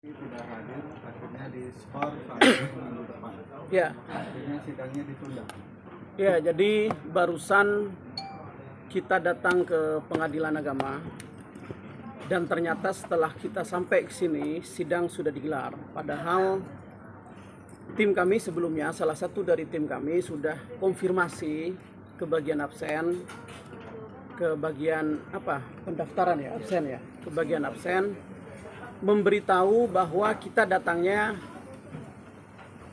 Tidak hadir, akhirnya diskor sampai minggu depan. Ya. Akhirnya sidangnya ditunda. Ya, jadi barusan kita datang ke Pengadilan Agama dan ternyata setelah kita sampai ke sini sidang sudah digelar. Padahal tim kami sebelumnya, salah satu dari tim kami sudah konfirmasi ke bagian absen, ke bagian pendaftaran ya, absen ya, ke bagian absen, memberitahu bahwa kita datangnya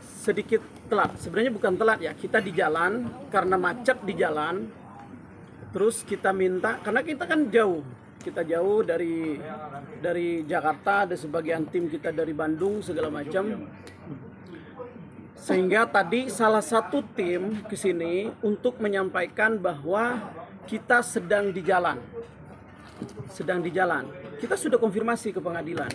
sedikit telat. Sebenarnya bukan telat ya, kita di jalan karena macet di jalan. Terus kita minta, karena kita kan jauh, kita jauh dari Jakarta, ada sebagian tim kita dari Bandung segala macam. Sehingga tadi salah satu tim ke sini untuk menyampaikan bahwa kita sedang di jalan. Sedang di jalan. Kita sudah konfirmasi ke pengadilan.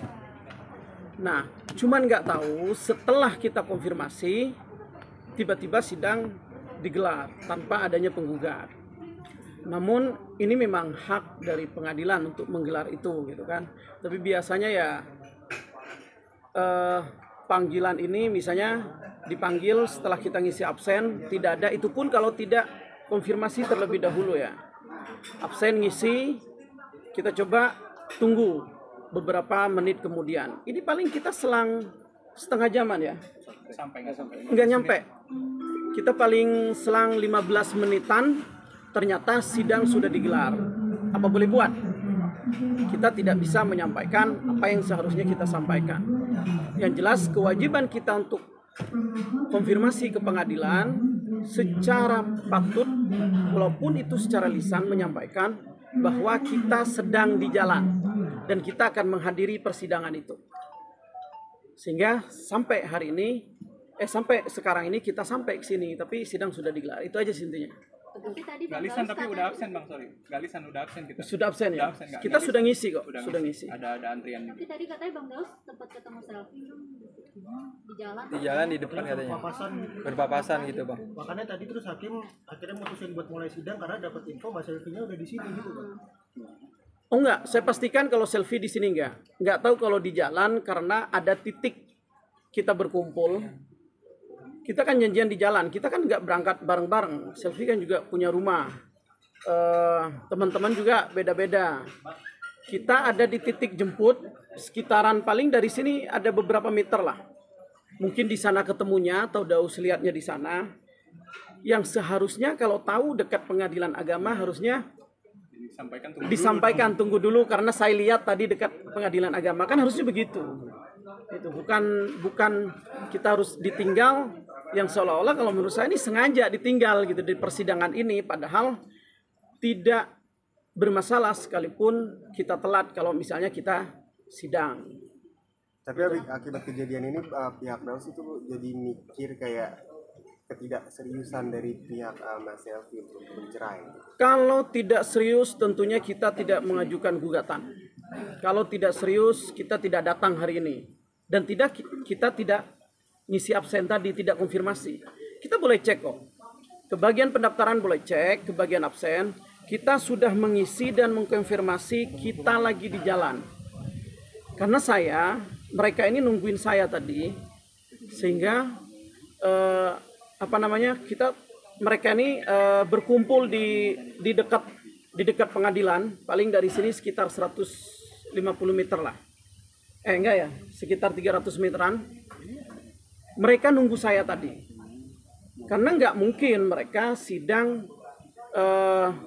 Nah, cuman nggak tahu setelah kita konfirmasi, tiba-tiba sidang digelar tanpa adanya penggugat. Namun ini memang hak dari pengadilan untuk menggelar itu, gitu kan. Tapi biasanya ya panggilan ini misalnya dipanggil setelah kita ngisi absen, tidak ada, itu pun kalau tidak konfirmasi terlebih dahulu ya. Absen ngisi, kita coba tunggu beberapa menit kemudian. Ini paling kita selang setengah jaman ya. Nggak nyampe. Kita paling selang 15 menitan, ternyata sidang sudah digelar. Apa boleh buat? Kita tidak bisa menyampaikan apa yang seharusnya kita sampaikan. Yang jelas kewajiban kita untuk konfirmasi ke pengadilan secara patut, walaupun itu secara lisan, menyampaikan bahwa kita sedang di jalan dan kita akan menghadiri persidangan itu. Sehingga sampai hari ini, sampai sekarang ini kita sampai ke sini, tapi sidang sudah digelar. Itu aja intinya. Galisan tapi udah absen Bang, sorry. Galisan udah absen kita. Sudah absen ya? Absen, kita sudah ngisi kok, sudah ngisi. Ada antrian. Tapi tadi katanya Bang Daus sempat ketemu selfie di jalan. Di jalan di depan katanya. Berpapasan gitu Bang. Makanya tadi terus hakim akhirnya mutusin buat mulai sidang karena dapat info Mbak Selfie-nya udah di sini gitu Bang. Oh enggak, saya pastikan kalau selfie di sini enggak. Enggak tahu kalau di jalan karena ada titik kita berkumpul. Kita kan janjian di jalan, kita kan nggak berangkat bareng-bareng. Selfie kan juga punya rumah, teman-teman juga beda-beda. Kita ada di titik jemput, sekitaran paling dari sini ada beberapa meter lah. Mungkin di sana ketemunya atau Daus lihatnya di sana. Yang seharusnya kalau tahu dekat pengadilan agama harusnya disampaikan tunggu dulu karena saya lihat tadi dekat pengadilan agama, kan harusnya begitu. Itu bukan kita harus ditinggal. Yang seolah-olah kalau menurut saya ini sengaja ditinggal gitu di persidangan ini, padahal tidak bermasalah sekalipun kita telat kalau misalnya kita sidang. Tapi akibat kejadian ini pihak Daus itu jadi mikir kayak ketidakseriusan dari pihak Mas Selfie untuk bercerai. Kalau tidak serius tentunya kita tidak mengajukan gugatan. Kalau tidak serius kita tidak datang hari ini. Dan kita tidak ngisi absen tadi, tidak konfirmasi. Kita boleh cek kok. Ke bagian pendaftaran boleh cek, ke bagian absen. Kita sudah mengisi dan mengkonfirmasi kita lagi di jalan. Karena mereka ini nungguin saya tadi. Sehingga, mereka ini berkumpul di dekat pengadilan. Paling dari sini sekitar 150 meter lah. Enggak ya, sekitar 300 meteran. Mereka nunggu saya tadi. Karena nggak mungkin mereka sidang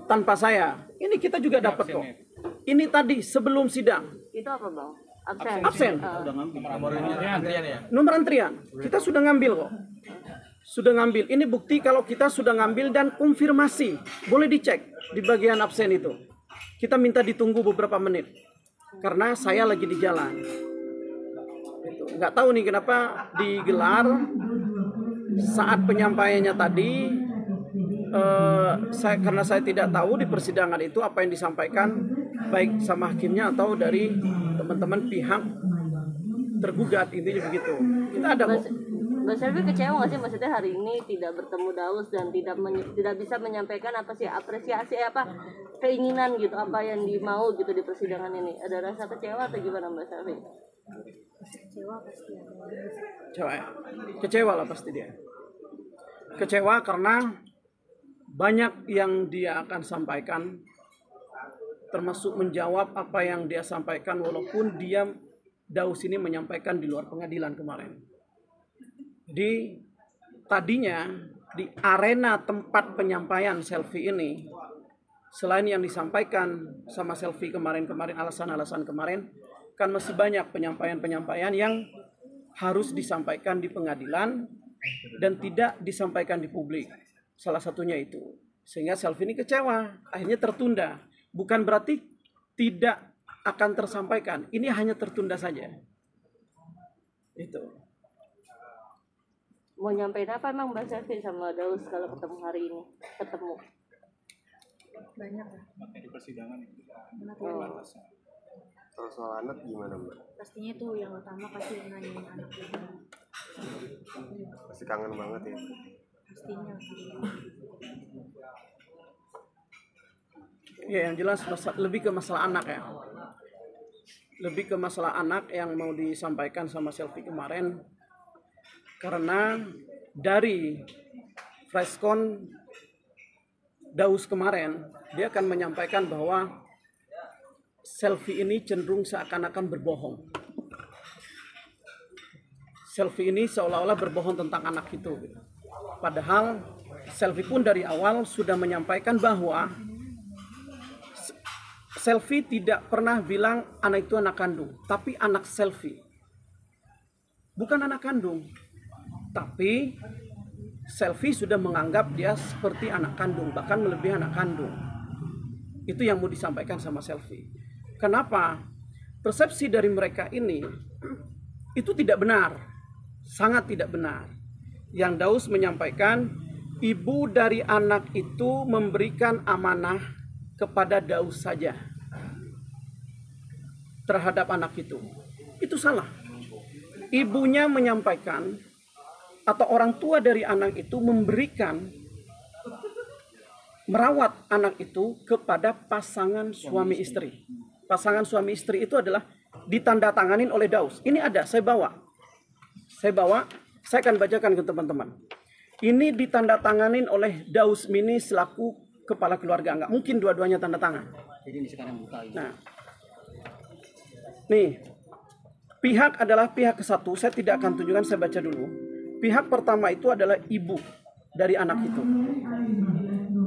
tanpa saya. Ini kita juga dapat kok. Ini tadi sebelum sidang. Itu apa Bang? Absen. Nomor antrian. Kita sudah ngambil kok. Sudah ngambil. Ini bukti kalau kita sudah ngambil dan konfirmasi. Boleh dicek di bagian absen itu. Kita minta ditunggu beberapa menit. Karena saya lagi di jalan. Nggak tahu nih kenapa digelar saat penyampaiannya tadi. Karena saya tidak tahu di persidangan itu apa yang disampaikan baik sama hakimnya atau dari teman-teman pihak tergugat, intinya begitu. Kita ada kok. Mbak Selfie kecewa nggak sih maksudnya hari ini tidak bertemu Daus dan tidak bisa menyampaikan apa sih apresiasi keinginan gitu apa yang dimau gitu di persidangan ini? Ada rasa kecewa atau gimana Mbak Selfie? kecewa pasti ada. Kecewa ya? Kecewa lah pasti dia. Kecewa karena banyak yang dia akan sampaikan, termasuk menjawab apa yang dia sampaikan, walaupun dia Daus ini menyampaikan di luar pengadilan kemarin. Tadinya di arena tempat penyampaian selfie ini, selain yang disampaikan sama selfie kemarin-kemarin, alasan-alasan kemarin, kan masih banyak penyampaian-penyampaian yang harus disampaikan di pengadilan dan tidak disampaikan di publik. Salah satunya itu. Sehingga selfie ini kecewa, akhirnya tertunda. Bukan berarti tidak akan tersampaikan, ini hanya tertunda saja. Itu. Mau nyampein apa emang Mbak Selvi sama Daus kalau ketemu hari ini? Ketemu. Banyak lah. Makanya di persidangan itu. Oh. Kalau soal anak gimana Mbak? Pastinya tuh yang utama pasti nanyain anak juga. Pasti kangen banget ya. Pastinya. Ya, yang jelas lebih ke masalah anak ya. Lebih ke masalah anak yang mau disampaikan sama selfie kemarin. Karena dari preskon Daus kemarin, dia akan menyampaikan bahwa selfie ini cenderung seakan-akan berbohong. Selfie ini seolah-olah berbohong tentang anak itu. Padahal selfie pun dari awal sudah menyampaikan bahwa selfie tidak pernah bilang anak itu anak kandung, tapi anak selfie. Bukan anak kandung, tapi selfie sudah menganggap dia seperti anak kandung, bahkan melebihi anak kandung. Itu yang mau disampaikan sama selfie. Kenapa? Persepsi dari mereka ini itu tidak benar, sangat tidak benar. Yang Daus menyampaikan, ibu dari anak itu memberikan amanah kepada Daus saja terhadap anak itu. Itu salah. Ibunya menyampaikan atau orang tua dari anak itu merawat anak itu kepada pasangan suami istri. Pasangan suami istri itu adalah ditandatanganin oleh Daus. Ini ada, saya bawa. Saya akan bacakan ke teman-teman. Ini ditandatanganin oleh Daus Mini selaku kepala keluarga. Enggak mungkin dua-duanya tanda tangan. Jadi ini sekarang buka ini. Nah, nih, pihak adalah pihak ke-1. Saya tidak akan tunjukkan, saya baca dulu. Pihak pertama itu adalah ibu dari anak itu.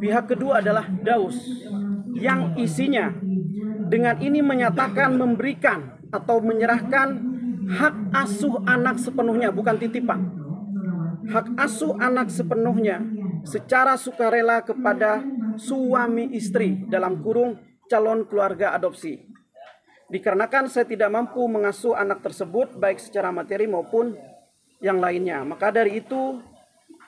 Pihak kedua adalah Daus, yang isinya dengan ini menyatakan memberikan atau menyerahkan hak asuh anak sepenuhnya, bukan titipan. Hak asuh anak sepenuhnya secara sukarela kepada suami istri dalam kurung calon keluarga adopsi. Dikarenakan saya tidak mampu mengasuh anak tersebut baik secara materi maupun yang lainnya. Maka dari itu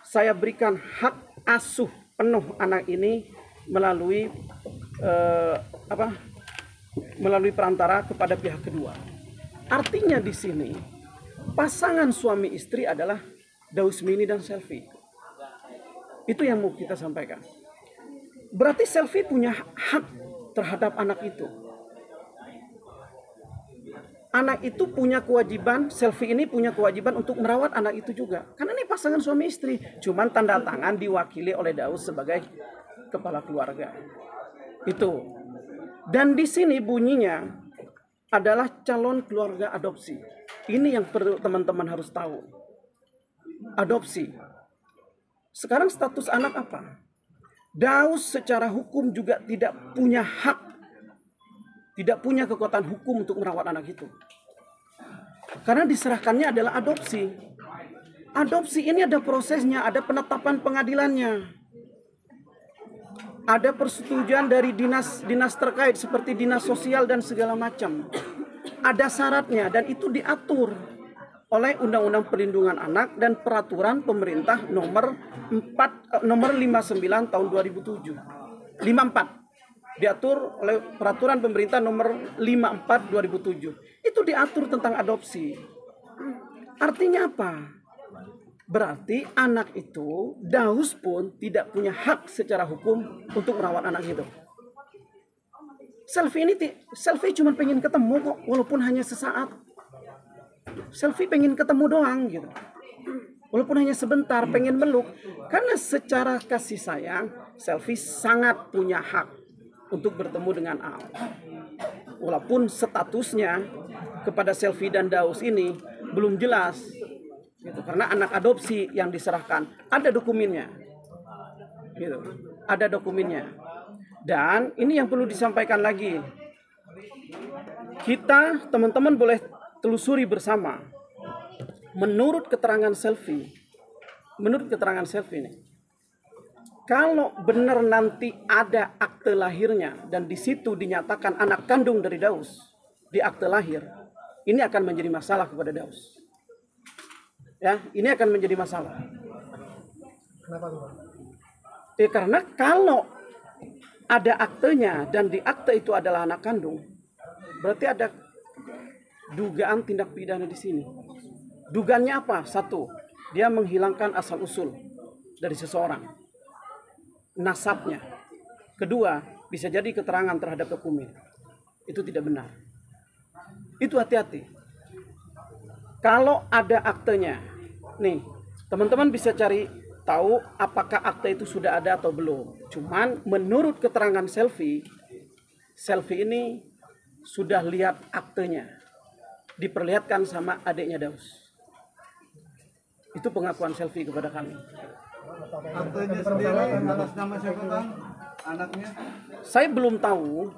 saya berikan hak asuh penuh anak ini melalui melalui perantara kepada pihak kedua. Artinya di sini pasangan suami istri adalah Daus Mini dan Selfie. Itu yang mau kita sampaikan. Berarti Selfie punya hak terhadap anak itu. Anak itu punya kewajiban, Selfie ini punya kewajiban untuk merawat anak itu juga. Karena ini pasangan suami istri. Cuman tanda tangan diwakili oleh Daus sebagai kepala keluarga. Itu. Dan di sini bunyinya adalah calon keluarga adopsi. Ini yang perlu teman-teman harus tahu. Adopsi. Sekarang status anak apa? Daus secara hukum juga tidak punya hak, tidak punya kekuatan hukum untuk merawat anak itu. Karena diserahkannya adalah adopsi. Adopsi ini ada prosesnya, ada penetapan pengadilannya. Ada persetujuan dari dinas terkait seperti dinas sosial dan segala macam. Ada syaratnya dan itu diatur oleh Undang-Undang Perlindungan Anak dan Peraturan Pemerintah nomor 59 tahun 2007. 54. Diatur oleh Peraturan Pemerintah nomor 54 2007. Itu diatur tentang adopsi. Artinya apa? Berarti anak itu, Daus pun tidak punya hak secara hukum untuk merawat anak itu. Selfie cuma pengen ketemu kok, walaupun hanya sesaat. Selfie pengen ketemu doang gitu. Walaupun hanya sebentar, pengen meluk. Karena secara kasih sayang, Selfie sangat punya hak untuk bertemu dengan Al. Walaupun statusnya kepada Selfie dan Daus ini belum jelas. Gitu. Karena anak adopsi yang diserahkan, ada dokumennya. Gitu. Ada dokumennya. Dan ini yang perlu disampaikan lagi. Kita, teman-teman boleh telusuri bersama. Menurut keterangan Selfie ini, kalau benar nanti ada akte lahirnya dan di situ dinyatakan anak kandung dari Daus di akte lahir, ini akan menjadi masalah kepada Daus. Ya, ini akan menjadi masalah. Kenapa tuh, Bang? Karena kalau ada aktenya dan di akte itu adalah anak kandung, berarti ada dugaan tindak pidana di sini. Dugaannya apa? Satu, dia menghilangkan asal usul dari seseorang, nasabnya. Kedua, bisa jadi keterangan terhadap dokumen. Itu tidak benar. Itu hati-hati. Kalau ada aktenya, nih, teman-teman bisa cari tahu apakah akte itu sudah ada atau belum. Cuman menurut keterangan Selfie ini sudah lihat aktenya. Diperlihatkan sama adiknya Daus. Itu pengakuan Selfie kepada kami. Aktenya sendiri atas nama siapa Kang? Anaknya? Saya belum tahu,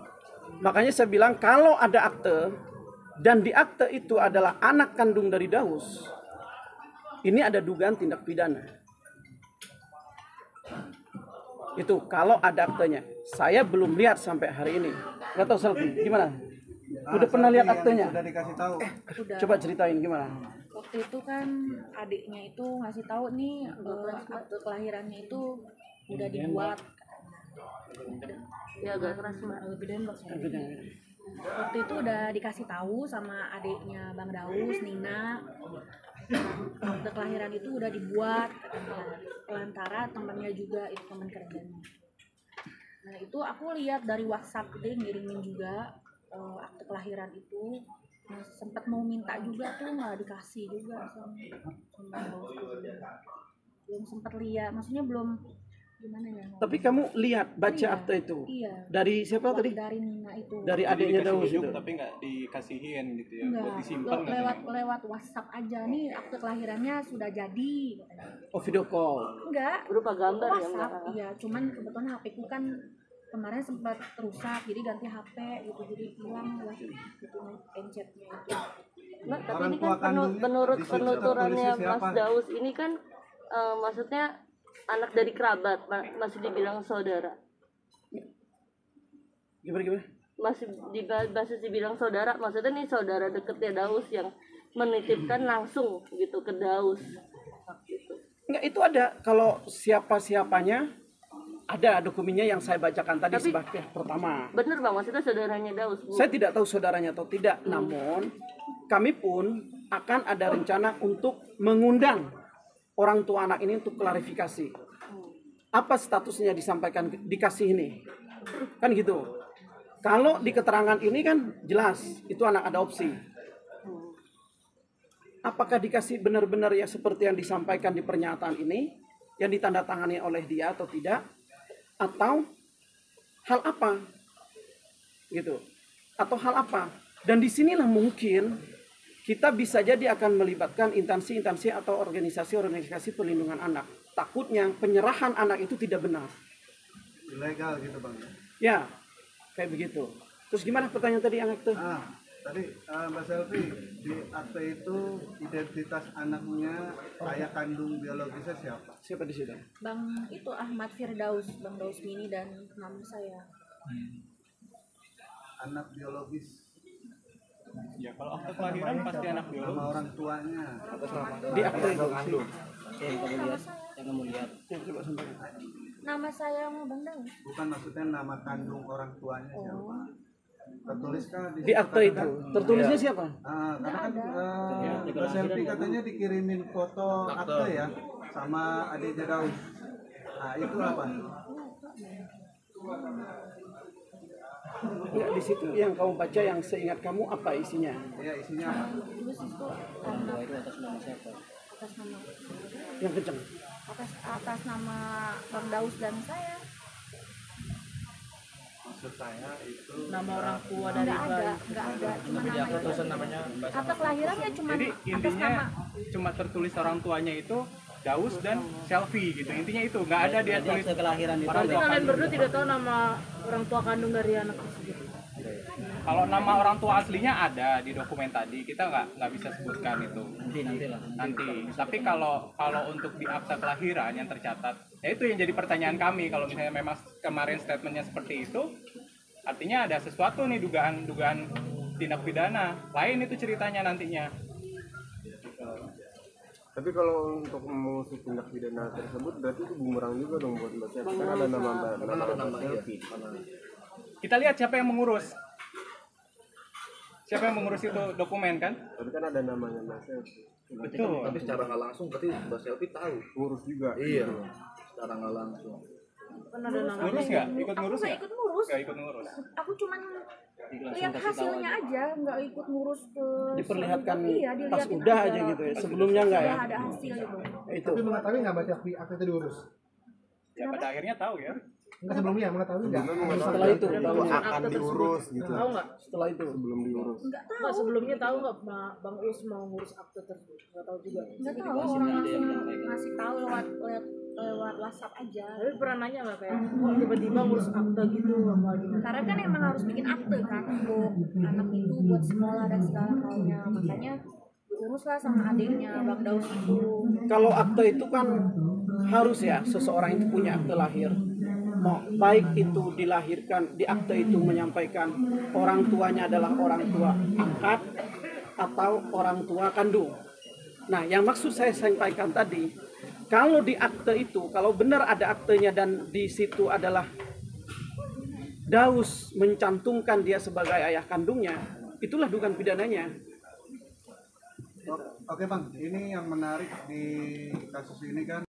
makanya saya bilang kalau ada akte dan di akte itu adalah anak kandung dari Daus, ini ada dugaan tindak pidana. Itu kalau ada aktenya. Saya belum lihat sampai hari ini. Nggak tahu Selfie, gimana? Udah pernah lihat aktenya? Sudah dikasih tahu. Udah. Coba ceritain gimana? Waktu itu kan adiknya itu ngasih tahu nih akte kelahirannya itu udah dibuat. Ya agak keras Mbak. Gedean maksudnya. Waktu itu udah dikasih tahu sama adiknya Bang Daus, Nina. Akte kelahiran itu udah dibuat katanya. Pelantara temannya juga itu teman kerjanya. Nah itu aku lihat dari WhatsApp dia ngirimin juga akte kelahiran itu. Nah, sempat mau minta juga tuh nggak dikasih juga sama Daus. Belum sempat lihat, maksudnya belum gimana ya. Tapi kamu lihat, baca Iya, akte itu? iya. Dari siapa tadi? Dari Nina itu. Dari adiknya Dikasih Daus hidup, itu? tapi nggak dikasihin gitu ya, Enggak, buat disimpan lewat WhatsApp aja nih akte kelahirannya sudah jadi katanya. Oh, video call. Enggak, Berupa gambar ya WhatsApp, Mbak. iya. Cuman kebetulan HP ku kan kemarin sempat rusak, jadi ganti HP gitu, jadi hilang lah gitu pencetnya itu. Mbak, tapi Orang ini tua kan kandungnya menurut di situ penuturannya tertulisnya Mas siapa? Daus ini kan maksudnya anak dari kerabat, masih dibilang saudara. Gimana? Masih dibilang saudara, maksudnya nih saudara deketnya Daus yang menitipkan langsung gitu ke Daus. Gitu. Enggak, itu ada. Kalau siapa-siapanya, ada dokumennya yang saya bacakan tadi Tapi- sebagai pertama. Bener Bang, maksudnya saudaranya Daus. Bu. Saya tidak tahu saudaranya atau tidak, namun kami pun akan ada rencana untuk mengundang orang tua anak ini untuk klarifikasi. Apa statusnya disampaikan, dikasih ini. Kan gitu. Kalau di keterangan ini kan jelas, itu anak adopsi. Apakah dikasih benar-benar ya seperti yang disampaikan di pernyataan ini, yang ditandatangani oleh dia atau tidak? Atau hal apa? Gitu. Atau hal apa? Dan disinilah mungkin kita bisa jadi akan melibatkan instansi-instansi atau organisasi-organisasi perlindungan anak. Takutnya penyerahan anak itu tidak benar. Ilegal gitu Bang. Ya, kayak begitu. Terus gimana pertanyaan tadi yang itu? Tadi Mbak Selvi, di akte itu identitas anaknya ayah kandung biologisnya siapa? Siapa di situ? Bang itu Ahmad Firdaus, Bang Daus Mini dan nama saya. Anak biologis, Ya kalau akte kelahiran pasti anak nama biologis. orang tuanya. Di akte itu. Ya, coba sampaikan. Nama saya mau Bang Daus. Bukan, maksudnya nama kandung orang tuanya siapa? Tertuliskah Di situ akte itu. katakan? Tertulisnya siapa? Karena kan Mbak Selvi katanya dikirimin foto akte ya sama adiknya Daus. Nah itu apa? Enggak, di situ yang kamu baca yang seingat kamu apa isinya? Ya isinya apa? Terus itu anak atas nama Yang kencang. atas nama Bang Daus dan saya. Maksud saya itu Nama orang tua dari Nggak ada, cuma nama itu. namanya Akta kelahiran ya cuma Jadi atas intinya nama. cuma tertulis orang tuanya itu Daus dan Selfie gitu. Intinya itu nggak ada dia tulis kelahiran itu. orang Berarti tua kalian kandung. berdua tidak tahu nama orang tua kandung dari anak tersebut. Kalau nama orang tua aslinya ada di dokumen tadi, kita nggak bisa sebutkan itu. Nanti lah. Nanti. Tapi kalau untuk di akta kelahiran yang tercatat, ya itu yang jadi pertanyaan kami. Kalau misalnya memang kemarin statementnya seperti itu, artinya ada sesuatu nih dugaan tindak pidana. Lain itu ceritanya nantinya. Tapi kalau untuk mengusut tindak pidana tersebut berarti itu bumerang juga dong buat Mbak Selvi. Kan ada nama Mbak Selvi. Kita lihat siapa yang mengurus. Siapa yang mengurus itu dokumen kan? Tapi kan ada namanya Mbak Selvi. Betul. Tapi secara nggak langsung berarti Mbak Selvi tahu. Ngurus juga. Iya. Secara nggak langsung. Kan ada nama. Ngurus nggak? Ikut Aku ngurus nggak nggak? ikut ngurus. Nggak ikut ngurus. Aku cuman lihat hasilnya aja, nggak ikut ngurus ke. Diperlihatkan Iya, pas dilihatin udah aja gitu ya. Sebelumnya enggak ya? Udah ada hasil gitu. Itu. Tapi mengetahui nggak Mbak Selvi akta itu diurus? Ya pada akhirnya tahu ya. Enggak sebelumnya mengetahui nggak? Setelah itu bahwa akan diurus gitu. Tahu nggak? Setelah itu. Sebelum diurus. Nggak tahu. Nggak, sebelumnya tahu nggak Bang Us mau ngurus akte tersebut? Nggak tahu juga. Nggak tahu, orang langsung ngasih tahu lewat WhatsApp aja. Tapi pernah nanya nggak kayak, kok tiba-tiba ngurus akte gitu apa gimana? Karena kan emang harus bikin akte kan untuk anak itu buat sekolah dan segala halnya, makanya diuruslah sama adiknya Bang Daus itu. Kalau akte itu kan harus ya seseorang itu punya akte lahir. Mau baik itu dilahirkan di akte itu menyampaikan orang tuanya adalah orang tua angkat atau orang tua kandung. Nah, yang maksud saya sampaikan tadi, kalau di akte itu, kalau benar ada aktenya dan di situ adalah Daus mencantumkan dia sebagai ayah kandungnya, itulah dugaan pidananya. Oke Bang, ini yang menarik di kasus ini kan